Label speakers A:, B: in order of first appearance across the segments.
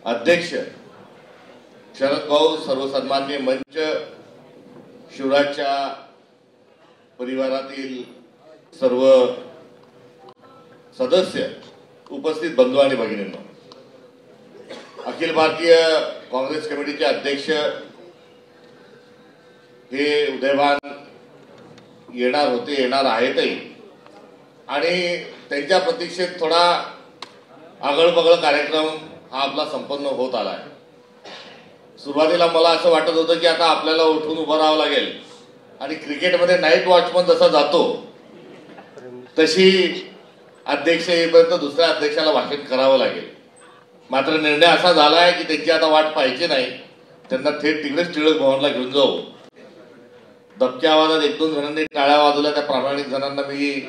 A: अध्यक्ष शरद भाऊ, सर्वसन्मान्य मंच, शिवराजच्या परिवारातील सर्व सदस्य, उपस्थित बंधू आणि भगिनींनो, अखिल भारतीय काँग्रेस कमिटीचे अध्यक्ष हे उदयभान येणार होते, येणार आहेतही, आणि त्यांच्या प्रतीक्षेत थोडा आगळपगळ कार्यक्रम हा आपला संपन्न होत आलाय। सुरुवातीला मला असं वाटत होतं की आता आपल्याला उठून उभं राहावं लागेल आणि क्रिकेटमध्ये नाईट वॉचमन जसा जातो तशी अध्यक्ष येईपर्यंत दुसऱ्या अध्यक्षाला भाषण करावं लागेल। मात्र निर्णय असा झालाय की त्यांची आता वाट पाहायची नाही, त्यांना थेट तिकडेच टिळक भवनला घेऊन जाऊ। दबक्या आवाजात एक दोन जणांनी टाळ्या वाजवल्या, त्या प्रामाणिक जणांना मी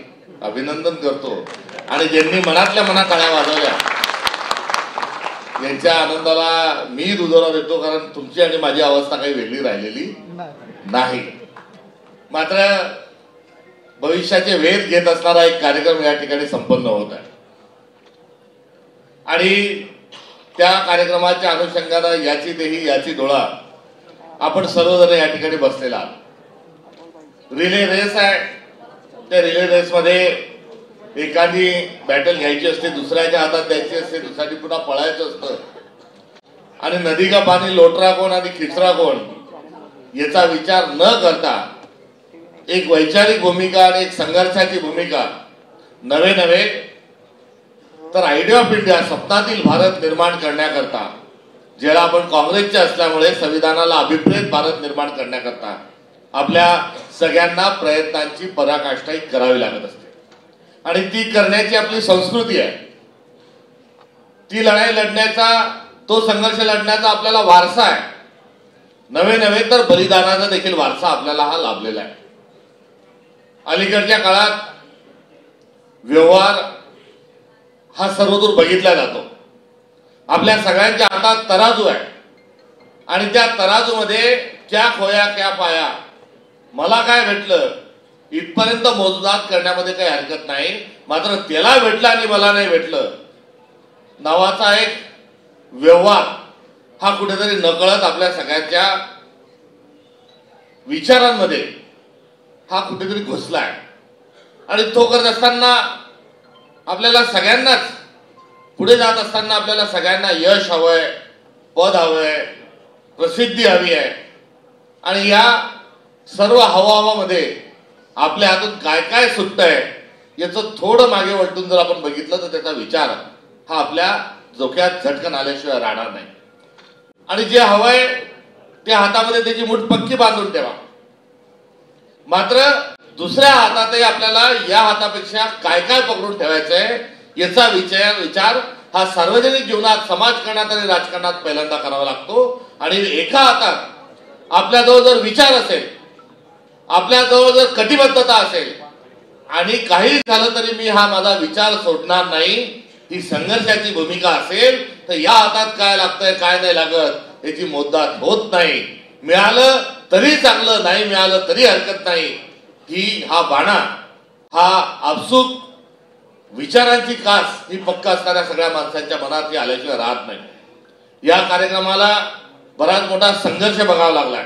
A: अभिनंदन करतो, आणि ज्यांनी मनातल्या मनात टाळ्या वाजवल्या यांच्या आनंदाला मी दुजोरा देतो, कारण तुमची आणि माझी अवस्था काही वेगळी राहिलेली नाही। मात्र भविष्याचे वेध घेत असणारा एक कार्यक्रम या ठिकाणी संपन्न होत आहे, आणि त्या कार्यक्रमाच्या अनुषंगाने याची तेही याची डोळा आपण सर्वजण या ठिकाणी बसलेला आहात। रिले रेस आहे, त्या रिले रेस मध्ये एखादी बॅटल घ्यायची असते, दुसऱ्याच्या हातात द्यायची असते, दुसऱ्याने पुन्हा पळायचं असतं, आणि नदी का पाणी लोटरा कोण आणि खिचरा कोण याचा विचार न करता एक वैचारिक भूमिका आणि एक संघर्षाची भूमिका नवे तर आयडिया ऑफ इंडिया, स्वप्नातील भारत निर्माण करण्याकरता, ज्याला आपण काँग्रेसचे असल्यामुळे संविधानाला अभिप्रेत भारत निर्माण करण्याकरता आपल्या सगळ्यांना प्रयत्नांची पराकाष्ठा करावी लागत असते, आणि ती करण्याची आपली संस्कृती आहे। ती लढाई लढण्याचा, तो संघर्ष लढण्याचा आपल्याला वारसा आहे, नवे तर बलिदानाचा देखील वारसा आपल्याला हा लाभलेला आहे। अलीकडच्या काळात व्यवहार हा सर्वदूर बघितला जातो, आपल्या सगळ्यांच्या हातात तराजू आहे, आणि त्या तराजूमध्ये क्या खोया क्या पाया, मला काय भेटलं इथपर्यंत मोजदाद करण्यामध्ये काही हरकत नाही, मात्र त्याला भेटलं आणि मला नाही भेटलं नावाचा एक व्यवहार हा कुठेतरी नकळत आपल्या सगळ्यांच्या विचारांमध्ये हा कुठेतरी घुसलाय, आणि तो करत असताना आपल्याला सगळ्यांनाच, पुढे जात असताना आपल्याला सगळ्यांना यश हवंय, पद हवंय, प्रसिद्धी हवी आहे, आणि या सर्व हवामध्ये आपल्या हातून काय काय सुटतंय याचं थोडं मागे वळटून जर आपण बघितलं तर त्याचा विचार हा आपल्या डोक्यात झटकन आल्याशिवाय राहणार नाही, आणि जे हवंय ते हातामध्ये त्याची मूठ पक्की बांधून ठेवा। मात्र दुसऱ्या हातातही आपल्याला या हातापेक्षा काय काय पकडून ठेवायचंय याचा विचार हा सार्वजनिक जीवनात, समाजकारणात आणि राजकारणात पहिल्यांदा करावा लागतो, आणि एका हातात आपल्याजवळ जर विचार असेल, आपल्याजवळ जर कटिबद्धता असेल, आणि काही झालं तरी मी हा माझा विचार सोडणार नाही, ही संघर्षाची भूमिका असेल, तर या हातात काय लागतंय काय नाही लागत याची मोजदाद होत नाही। मिळालं तरी चांगलं, नाही मिळालं तरी हरकत नाही, ही हा बाणा, हा आपसूक विचारांची कास ही पक्का असणाऱ्या सगळ्या माणसांच्या मनात ही आल्याशिवाय राहत नाही। या कार्यक्रमाला बराच मोठा संघर्ष बघावा लागलाय।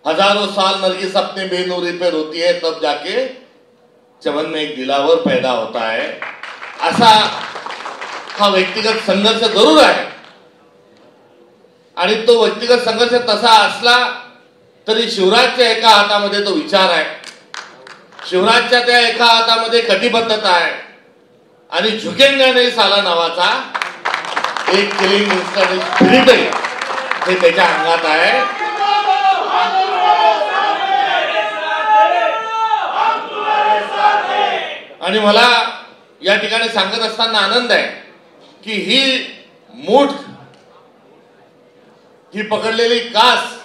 A: हजारों साल नरगिस अपने बेनूरी पे रोती है, तब जाके चमन में एक दिलावर पैदा होता है, असा हा व्यक्तिगत संघर्ष जरूर आहे, आणि तो व्यक्तिगत संघर्ष तसा असला तरी शिवराजच्या एका हातामध्ये तो विचार आहे, शिवराजच्या त्या एका हातामध्ये कटिबद्धता आहे, आणि झुकेंगा नहीं साला नावाचा एक किलिंग स्पिरिट हे त्याच्या अंगात आहे। आणि मला या ठिकाणी सांगत असताना आनंद आहे की ही मूठ, ही पकडलेली कास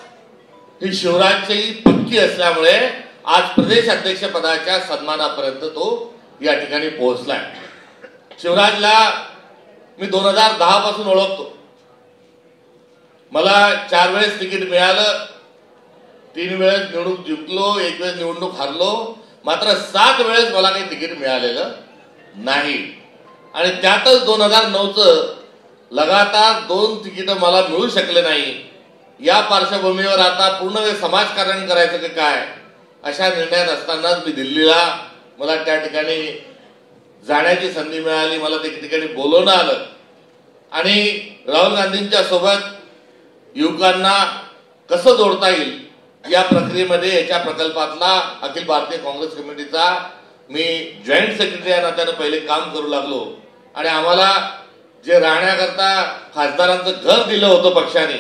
A: ही शिवराजची पक्की असल्यामुळे आज प्रदेश अध्यक्ष पदाच्या सन्मानापर्यंत तो या ठिकाणी पोहोचलाय। शिवराजला मी 2010 पासून ओळखतो, मला 4 वेळेस तिकीट मिळालं, 3 वेळेस निवडणूक जिंकलो, 1 वेळेस निवडणूक हारलो, मात्र 7 वेळेस मला काही तिकीट मिळालेलं नाही, आणि त्यातच 2009चं लगातार 2 तिकीट मला मिळू शकले नाही, या पार्श्वभूमीवर आता पूर्ण वेळ समाजकारण करायचं की काय अशा निर्णयात असतानाच मी दिल्लीला मला त्या ठिकाणी जाण्याची संधी मिळाली. मला त्या ठिकाणी बोलवणं आलं आणि राहुल गांधींच्या सोबत युवकांना कसं जोडता येईल या प्रक्रियेमध्ये याच्या प्रकल्पातला अखिल भारतीय काँग्रेस कमिटीचा मी जॉईंट सेक्रेटरी या नात्यानं पहिले काम करू लागलो. आणि आम्हाला जे राहण्याकरता खासदारांचं घर दिलं होतं पक्षाने,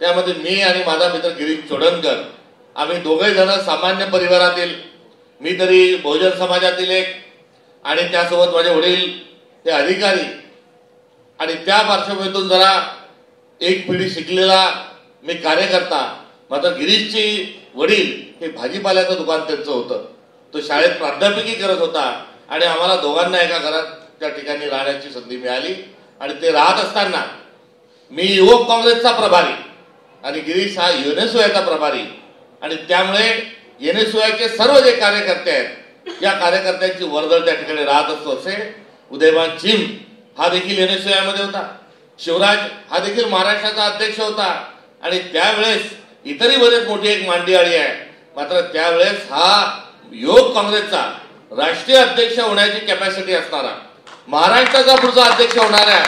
A: त्यामध्ये मी आणि माझा मित्र गिरीश चोडणकर आम्ही दोघे जण सामान्य परिवारातील, मी तरी बहुजन समाजातील एक आणि त्यासोबत माझे वडील ते अधिकारी, आणि त्या पार्श्वभूमीतून जरा एक पिढी शिकलेला मी कार्यकर्ता. मात्र गिरीशची वडील हे भाजीपाल्याचं दुकान त्यांचं होतं, तो शाळेत प्राध्यापकी करत होता आणि आम्हाला दोघांना एका घरात त्या ठिकाणी राहण्याची संधी मिळाली. आणि ते राहत असताना मी युवक काँग्रेसचा प्रभारी आणि गिरीश हा युनेस्कोचा प्रभारी, आणि त्यामुळे युनेस्कोचे सर्व जे कार्यकर्ते आहेत या कार्यकर्त्यांची वर्दळ त्या ठिकाणी राहत असतो. असे उदयमान चिम हा देखील युनेस्कोमध्ये होता, शिवराज हा देखील महाराष्ट्राचा अध्यक्ष होता, आणि त्यावेळेस इतरही बरेच मोठी एक मांडीआळी आहे. मात्र त्यावेळेस हा युवक काँग्रेसचा राष्ट्रीय अध्यक्ष होण्याची कॅपॅसिटी असणारा, महाराष्ट्राचा पुढचा अध्यक्ष होणाऱ्या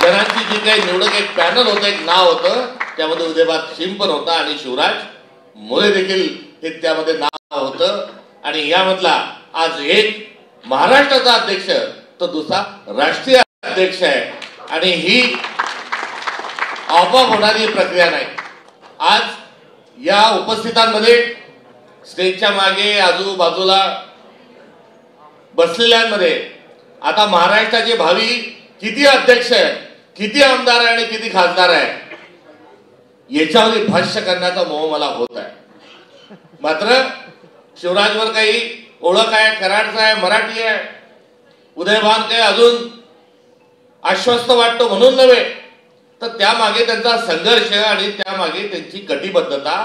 A: जणांची जी काही निवडक एक पॅनल होतं, एक नाव होतं, त्यामध्ये उदयभान सिंह पण होता आणि शिवराज मोरे देखील हे त्यामध्ये नाव होतं. आणि यामधला आज एक महाराष्ट्राचा अध्यक्ष तर दुसरा राष्ट्रीय अध्यक्ष आहे. आणि ही आपोआप होणारी प्रक्रिया नाही. आज या उपस्थितांमध्ये स्टेजच्या मागे आजूबाजूला बसलेल्यांमध्ये आता महाराष्ट्राचे भावी किती अध्यक्ष आहे, किती आमदार आहे आणि किती खासदार आहे याच्यावर भाष्य करण्याचा मोह मला होत आहे. मात्र शिवराजवर काही ओळख आहे, कराडचा आहे, मराठी आहे, उदयभान काही अजून आश्वस्त वाटतो म्हणून नव्हे, तर त्यामागे त्यांचा संघर्ष आणि त्यामागे त्यांची कटिबद्धता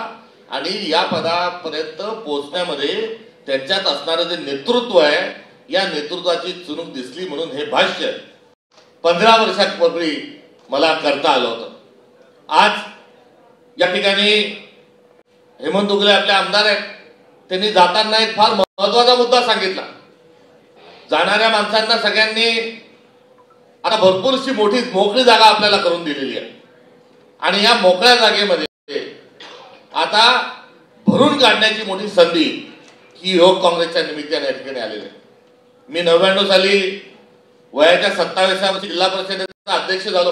A: आणि या पदापर्यंत पोहोचण्यामध्ये त्यांच्यात असणारं जे नेतृत्व आहे, या नेतृत्वाची चुणूक दिसली म्हणून हे भाष्य 15 वर्षापूर्वी मला करता आलं होतं. आज या ठिकाणी हेमंत उगले आपले आमदार आहेत, त्यांनी जाताना एक फार महत्वाचा मुद्दा सांगितला. जाणाऱ्या माणसांना सगळ्यांनी आता भरपूरशी मोठी मोकळी जागा आपल्याला करून दिलेली आहे आणि या मोकळ्या जागेमध्ये आता भरून काढण्याची मोठी संधी ही युवक काँग्रेसच्या निमित्ताने या ठिकाणी आलेली आहे. मी 99 साली वयाच्या 27व्या वर्षी जिल्हा परिषदेचा अध्यक्ष झालो.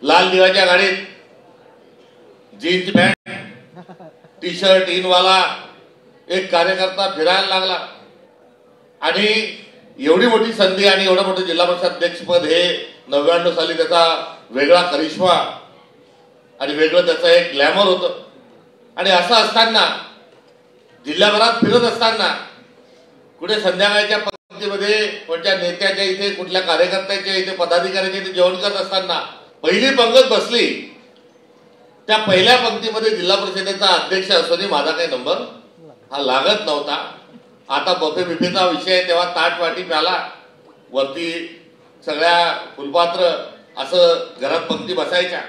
A: लाल दिव्याच्या गाडीत जीन्स पॅन्ट, टी शर्ट इनवाला एक कार्यकर्ता फिरायला लागला आणि एवढी मोठी संधी आणि एवढं मोठं जिल्हा परिषद अध्यक्षपद हे 99 साली त्याचा वेगळा करिश्मा आणि वेगळं त्याचं एक ग्लॅमर होतं. आणि असं असताना जिल्ह्याभरात फिरत असताना कुठे संध्याकाळच्या पंक्तीमध्ये कोणत्या नेत्याच्या इथे, कुठल्या कार्यकर्त्याच्या इथे, पदाधिकाऱ्याच्या इथे जेवण करत असताना पहिली पंगत बसली. त्या पहिल्या पंक्तीमध्ये जिल्हा परिषदेचा अध्यक्ष असूनही माझा काही नंबर हा लागत नव्हता. आता बफे बिफेचा विषय, तेव्हा ताट वाटी प्याला, वरती सगळ्या फुलपात्र असं घरात पंक्ती बसायच्या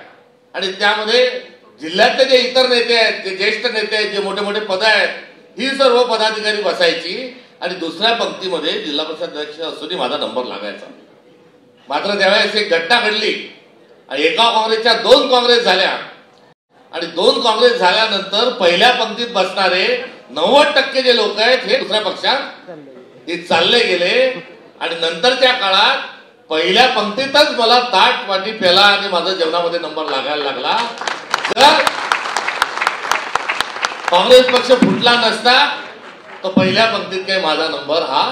A: आणि त्यामध्ये जिल्ह्यातले जे इतर नेते आहेत, जे ज्येष्ठ नेते आहेत, जे मोठे मोठे पद आहेत, ही सर्व पदाधिकारी बसायची आणि दुसऱ्या पंक्तीमध्ये जिल्हा परिषद अध्यक्ष असूनही माझा नंबर लागायचा. मात्र त्यावेळेस एक घटना घडली आणि एका काँग्रेसच्या 2 काँग्रेस झाल्या आणि 2 काँग्रेस झाल्यानंतर पहिल्या पंक्तीत बसणारे 90% जे लोक आहेत हे दुसऱ्या पक्षात हे चालले गेले आणि नंतरच्या काळात पहिल्या पंक्तीतच मला ताट वाटी पेला आणि माझा जेवणामध्ये नंबर लागायला लागला. जर काँग्रेस पक्ष फुटला नसता तर पहिल्या पंक्तीत काही माझा नंबर हा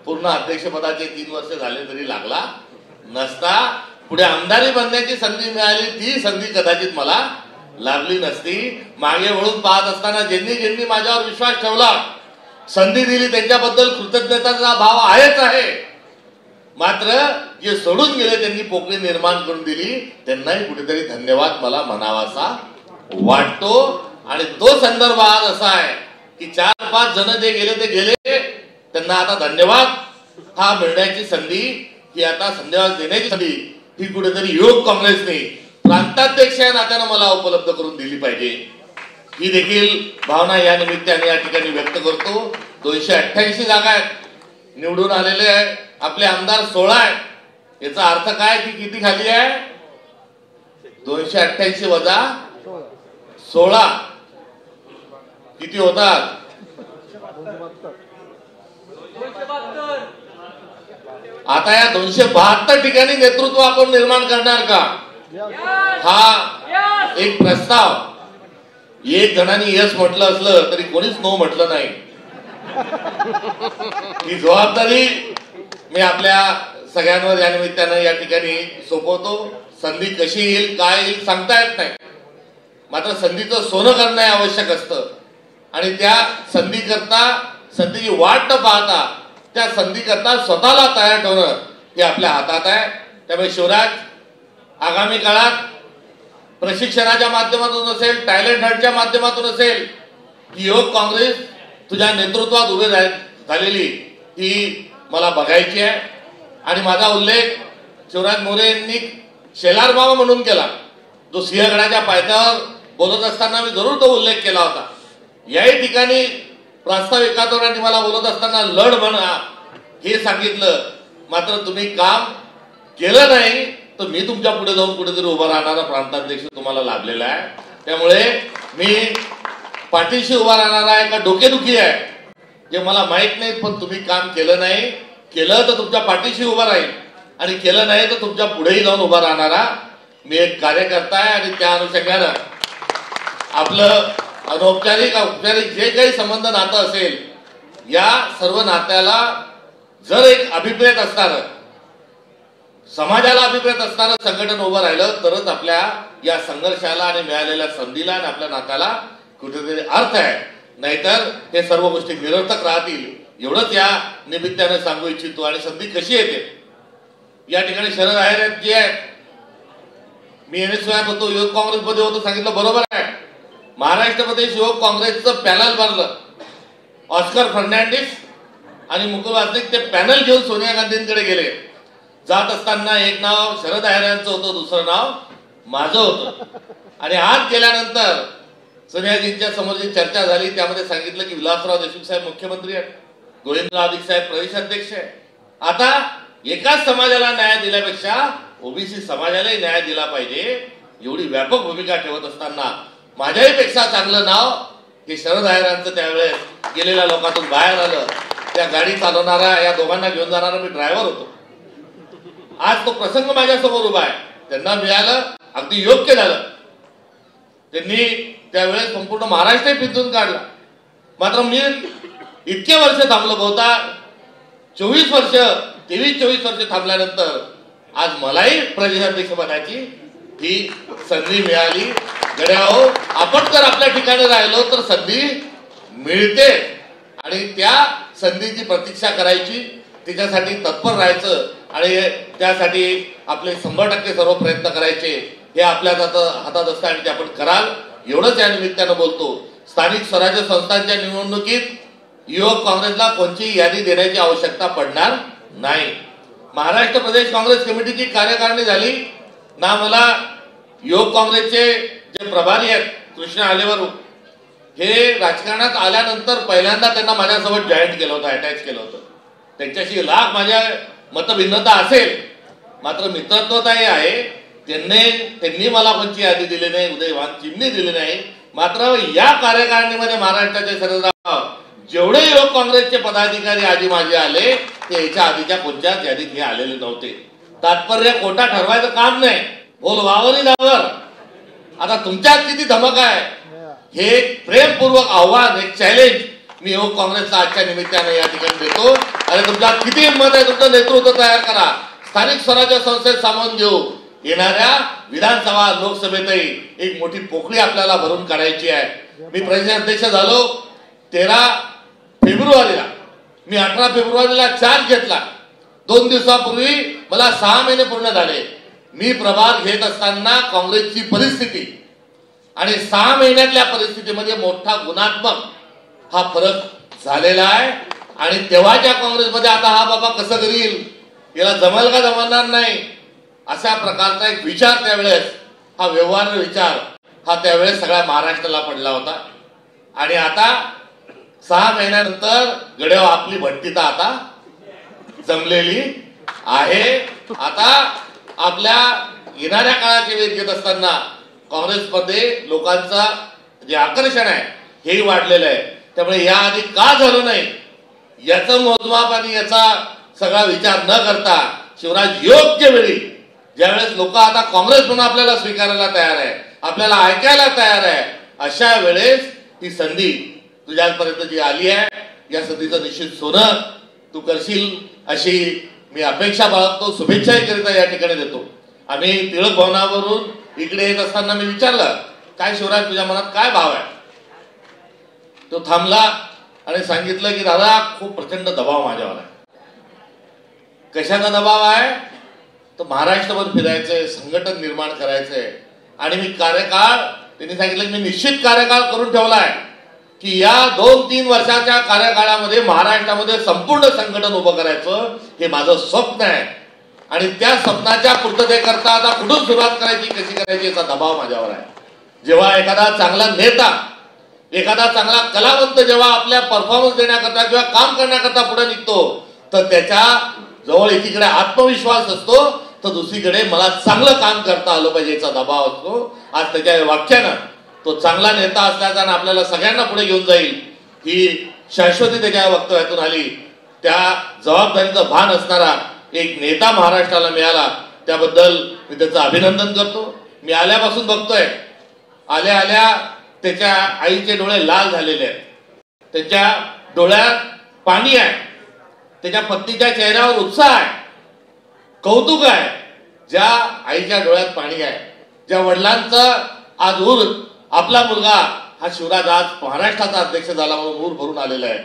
A: पूर्ण अध्यक्षपदाचे 3 वर्ष झाले तरी लागला नसता. पुढे आमदारी बनण्याची संधी मिळाली, ती संधी कदाचित मला लागली नसती. मागे वळून पाहत असताना ज्यांनी ज्यांनी माझ्यावर विश्वास ठेवला, संधी दिली, त्यांच्याबद्दल कृतज्ञताचा भाव आहेच आहे. मात्र जे सोडून गेले, त्यांनी पोकळी निर्माण करून दिली, त्यांनाही कुठेतरी धन्यवाद मला म्हणावासा वाटतो. आणि तो संदर्भ आज असा आहे की 4-5 जण जे गेले ते गेले, त्यांना आता धन्यवाद हा मिळण्याची संधी, ही आता धन्यवाद देण्याची संधी ती कुठेतरी युवक काँग्रेसने प्रांताध्यक्ष या नात्यानं मला उपलब्ध करून दिली पाहिजे, ही देखील भावना या निमित्ताने या ठिकाणी व्यक्त करतो. 288 जागा आहेत, निवडून आलेले आहे आपले आमदार 16 आहेत. याचा अर्थ काय की किती खाली आहे? 288 वजा 16 किती होतात? 272. आता या 272 ठिकाणी नेतृत्व आपण निर्माण करणार का? हा एक प्रस्ताव. एक जणांनी यस म्हटलं असलं तरी कोणीच नो म्हटलं नाही. ही जबाबदारी मी आपल्या सगळ्यांवर या निमित्तानं या ठिकाणी सोपवतो. संधी कशी येईल काय येईल सांगता येत नाही, मात्र संधीचं सोनं करणं आवश्यक असतं आणि त्या संधीची वाट न पाहता त्या संधीकरता स्वतःला तयार ठेवणं हे आपल्या हातात आहे. त्यामुळे शिवराज, आगामी काळात प्रशिक्षणाच्या माध्यमातून असेल, टॅलेंट हंटच्या माध्यमातून असेल, युवक काँग्रेस तुझ्या नेतृत्वात उभे झालेली ही मला बघायची आहे. आणि माझा उल्लेख शिवराज मोरे यांनी शेलार मामा म्हणून केला, जो सिंहगडाच्या पायथ्यावर बोलत असताना मी जरूर तो उल्लेख केला होता. याही ठिकाणी प्रास्ताविक एकादोरांनी मला बोलत असताना लढ म्हणा हे सांगितलं, मात्र तुम्ही काम केलं नाही तर मी तुमच्या पुढे जाऊन कुठेतरी उभा राहणारा प्रांताध्यक्ष तुम्हाला लाभलेला आहे. त्यामुळे मी पाठीशी उभा राहणारा आहे का डोकेदुखी आहे जे मला माहित नाही, पण तुम्ही काम केलं नाही, केलं तर तुमच्या पाठीशी उभा राहील आणि केलं नाही तर तुमच्या पुढेही जाऊन उभा राहणारा मी एक कार्यकर्ता आहे. आणि त्या अनुषंगानं आपलं अनौपचारिक औपचारिक जे काही संबंध नातं असेल, या सर्व नात्याला जर एक अभिप्रेत असणारं, समाजाला अभिप्रेत असणारं संघटन उभं राहिलं तरच आपल्या या संघर्षाला आणि मिळालेल्या संधीला आणि आपल्या नात्याला कुठेतरी अर्थ आहे. नाहीतर हे सर्व गोष्टी निरर्थक राहतील. एवढंच या निमित्ताने सांगू इच्छितो. आणि संधी कशी येते या ठिकाणी शरद आहेर जी आहेत, मी एनएसयूआयत होतो, युवक काँग्रेसमध्ये होतो, सांगितलं बरोबर आहे. महाराष्ट्र प्रदेश युवक काँग्रेसचं पॅनल भरलं. ऑस्कर फर्नांडिस आणि मुकुल वासनिक ते पॅनल घेऊन सोनिया गांधींकडे गेले. जात असताना एक नाव शरद आहेर यांचं होतं, दुसरं नाव माझं होतं. आणि आज गेल्यानंतर सोनियाजींच्या समोर जी चर्चा झाली त्यामध्ये सांगितलं की विलासराव देशमुख साहेब मुख्यमंत्री आहेत, गोविंदराव अधिक साहेब प्रदेश अध्यक्ष आहे. आता एकाच समाजाला न्याय दिल्यापेक्षा ओबीसी समाजालाही न्याय दिला पाहिजे एवढी व्यापक भूमिका ठेवत असताना माझ्याही पेक्षा चांगलं नाव हे शरद आहेरांचं त्यावेळेस गेलेल्या लोकांतून बाहेर आलं. त्या गाडी चालवणारा, या दोघांना घेऊन जाणारा मी ड्रायव्हर होतो. आज तो प्रसंग माझ्यासमोर उभा आहे. त्यांना मिळालं, अगदी योग्य झालं. त्यांनी त्यावेळेस संपूर्ण महाराष्ट्र पिंजून काढला. मात्र मी इतके वर्ष थांबलो, बहुधा 23 वर्ष थांबल्यानंतर आज मलाही प्रदेशाध्यक्षपदाची ही संधी मिळाली. गड्याहो, आपण जर आपल्या ठिकाणी राहिलो तर संधी मिळते आणि त्या संधीची प्रतीक्षा करायची, तिच्यासाठी तत्पर राहायचं आणि त्यासाठी आपले 100% सर्व प्रयत्न करायचे. हे आपल्या हातात असतं आणि ते आपण कराल एवढंच या निमित्तानं बोलतो. स्थानिक स्वराज्य संस्थांच्या निवडणुकीत युवक काँग्रेसला कोणतीही यादी देण्याची आवश्यकता पडणार नाही. महाराष्ट्र प्रदेश काँग्रेस कमिटीची कार्यकारिणी झाली ना. मला युवक काँग्रेसचे जे प्रभारी आहेत कृष्ण आलेवरू, हे राजकारणात आल्यानंतर पहिल्यांदा त्यांना माझ्यासोबत जॉईंट केलं होतं, अटॅच केलं होतं. त्यांच्याशी लाख माझ्या मतभिन्नता असेल, मात्र मित्रत्वताही आहे. त्यांनी मला कोणची यादी दिली नाही, उदयवान चिन्ह दिली नाही. मात्र या कार्यकारिणीमध्ये महाराष्ट्राचे सरदार जेवढे युवक काँग्रेसचे पदाधिकारी आधी माझे आले ते याच्या आधीच्या कोणत्याच यादीत हे आलेले नव्हते. तात्पर्य कोटा ठरवायचं काम नाही, बोल वावर दावर. आता तुमच्यात किती धमक आहे हे प्रेमपूर्वक आव्हान, एक चॅलेंज मी युवक काँग्रेसला आजच्या निमित्ताने या ठिकाणी देतो. आणि तुमच्यात किती हिंमत आहे, तुमचं नेतृत्व तयार करा. स्थानिक स्वराज्य संस्थेत सामावून घेऊ. येणाऱ्या विधानसभा लोकसभेतही एक मोठी पोकळी आपल्याला भरून काढायची आहे. मी प्रदेशाध्यक्ष झालो 13 फेब्रुवारीला. मी 18 फेब्रुवारीला चार्ज घेतला. 2 दिवसापूर्वी मला 6 महिने पूर्ण झाले. मी प्रभार घेत असताना काँग्रेसची परिस्थिती आणि 6 महिन्यातल्या परिस्थितीमध्ये मोठा गुणात्मक हा फरक झालेला आहे. आणि तेव्हाच्या काँग्रेसमध्ये आता हा बाबा कसं करील, याला जमल का जमणार नाही, अशा प्रकारचा एक विचार त्यावेळेस, हा व्यवहार विचार हा त्यावेळेस सगळ्या महाराष्ट्राला पडला होता. आणि आता 6 महिन्यानंतर गड्यावर आपली भट्टी तर आता जमलेली आहे. आता आपल्या येणाऱ्या काळाचे वेध घेत असताना काँग्रेसमध्ये लोकांचा जे आकर्षण आहे हेही वाढलेलं आहे. त्यामुळे याआधी का झालं नाही याचं मोजमाप आणि याचा सगळा विचार न करता शिवराज योग्य वेळी, ज्यावेळेस लोक आता काँग्रेस म्हणून आपल्याला स्वीकारायला तयार आहे, आपल्याला ऐकायला तयार आहे, अशा वेळेस ही संधी तुझ्यापर्यंत जी आली आहे, या संधीचं निश्चित सोनं तू करशील अशी मी अपेक्षा बाळगतो, शुभेच्छाही करिता या ठिकाणी देतो. आम्ही टिळक भवनावरून इकडे येत असताना मी विचारलं, काय शिवराज तुझ्या मनात काय भाव आहे? तो थांबला आणि सांगितलं की दादा खूप प्रचंड दबाव माझ्यावर आहे. कशाचा दबाव आहे? तर महाराष्ट्रभर फिरायचंय, संघटन निर्माण करायचंय आणि मी कार्यकाळ, त्यांनी सांगितलं मी निश्चित कार्यकाळ करून ठेवलाय की या 2-3 वर्षाच्या कार्यकाळामध्ये महाराष्ट्रामध्ये संपूर्ण संघटन उभं करायचं हे माझं स्वप्न आहे. आणि त्या स्वप्नाच्या पूर्ततेकरता आता कुठून सुरुवात करायची, कशी करायची याचा दबाव माझ्यावर आहे. जेव्हा एखादा चांगला नेता, एखादा चांगला कलावंत जेव्हा आपल्या परफॉर्मन्स देण्याकरता किंवा काम करण्याकरता पुढे निघतो, तर त्याच्या जवळ एकीकडे आत्मविश्वास असतो, तर दुसरीकडे मला चांगलं काम करता आलं पाहिजे याचा दबाव असतो. आज त्याच्या वाक्यानं तो चांगला नेता असल्याचा आणि आपल्याला सगळ्यांना पुढे घेऊन जाईल ही शाश्वती त्याच्या वक्तव्यातून आली. त्या जबाबदारीचं भान असणारा एक नेता महाराष्ट्राला मिळाला, त्याबद्दल मी त्याचं अभिनंदन करतो. मी आल्यापासून बघतोय, आल्या आल्या त्याच्या आईचे डोळे लाल झालेले आहेत, त्याच्या डोळ्यात पाणी आहे, त्याच्या पत्नीच्या चेहऱ्यावर उत्साह आहे, कौतुक आहे. ज्या आईच्या डोळ्यात पाणी आहे, ज्या वडिलांचा आज ऊर, आपला मुलगा हा शिवराज आज महाराष्ट्राचा अध्यक्ष झाला म्हणून ऊर भरून आलेला आहे,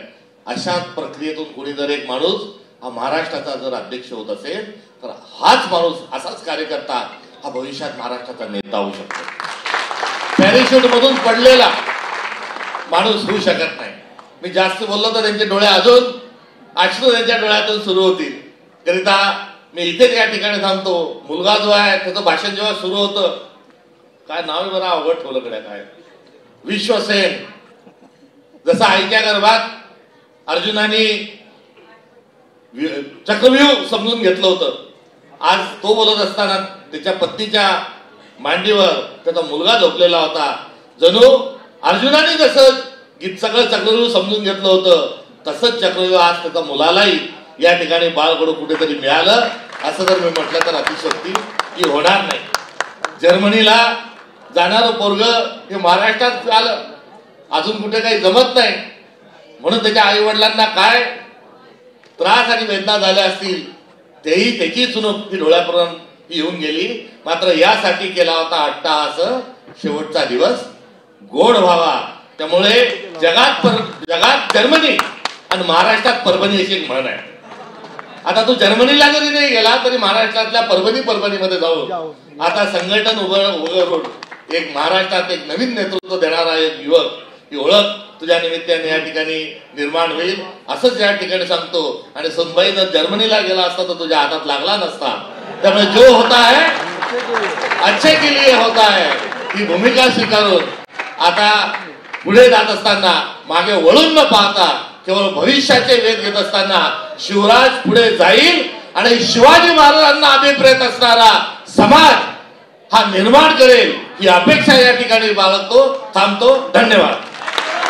A: अशा प्रक्रियेतून कोणी जर एक माणूस हा महाराष्ट्राचा जर अध्यक्ष होत असेल तर हाच माणूस, असाच कार्यकर्ता हा भविष्यात महाराष्ट्राचा नेता होऊ शकतो. पॅरेशूट मधून पडलेला माणूस होऊ शकत नाही. मी जास्त बोललो तर त्यांचे डोळे अजून अश्रू त्यांच्या डोळ्यातून सुरू होतील. करिता मी इथेच या ठिकाणी थांबतो. मुलगा जो आहे त्याचं भाषण जेव्हा सुरू होतं, काय नाव बरं अवघड ठेवलं कडे, काय विश्वसेन. जसं आईच्या गर्भात अर्जुनाने चक्रव्यूह समजून घेतलं होतं, आज तो बोलत असताना त्याच्या पत्नीच्या मांडीवर त्याचा मुलगा झोपलेला होता. जणू अर्जुनाने जसं सगळं चक्रव्यूह समजून घेतलं होतं, तसंच चक्रव्यूह आज त्याच्या मुलालाही या ठिकाणी बाळकडू कुठेतरी मिळालं, असं जर मी म्हटलं तर अतिशयोक्ती की होणार नाही. जर्मनीला जाणारं पोरग हे महाराष्ट्रात आलं, अजून कुठे काही जमत नाही म्हणून त्याच्या आई वडिलांना काय त्रास आणि वेदना झाल्या असतील, तेही त्याची चुनूक डोळ्यापर्यंत येऊन गेली. मात्र यासाठी केला होता अट्टहास, शेवटचा दिवस गोड व्हावा. त्यामुळे जगात जर्मनी आणि महाराष्ट्रात परभणी अशी एक म्हण आहे. आता तू जर्मनीला जरी नाही गेला तरी महाराष्ट्रातल्या परभणीमध्ये जाऊन आता संघटन उभं करून एक महाराष्ट्रात एक नवीन नेतृत्व देणारा एक युवक, ही ओळख तुझ्या निमित्ताने या ठिकाणी निर्माण होईल असंच या ठिकाणी सांगतो. आणि सुनबाई जर जर्मनीला गेला असता तर तुझ्या हातात लागला नसता. त्यामुळे जो होता है अच्छे के लिए होता है ही भूमिका स्वीकारून आता पुढे जात असताना मागे वळून न पाहता केवळ भविष्याचे वेध घेत असताना शिवराज पुढे जाईल आणि शिवाजी महाराजांना अभिप्रेत असणारा समाज हा निर्माण करेल ही अपेक्षा या ठिकाणी बाळगतो. थांबतो. धन्यवाद.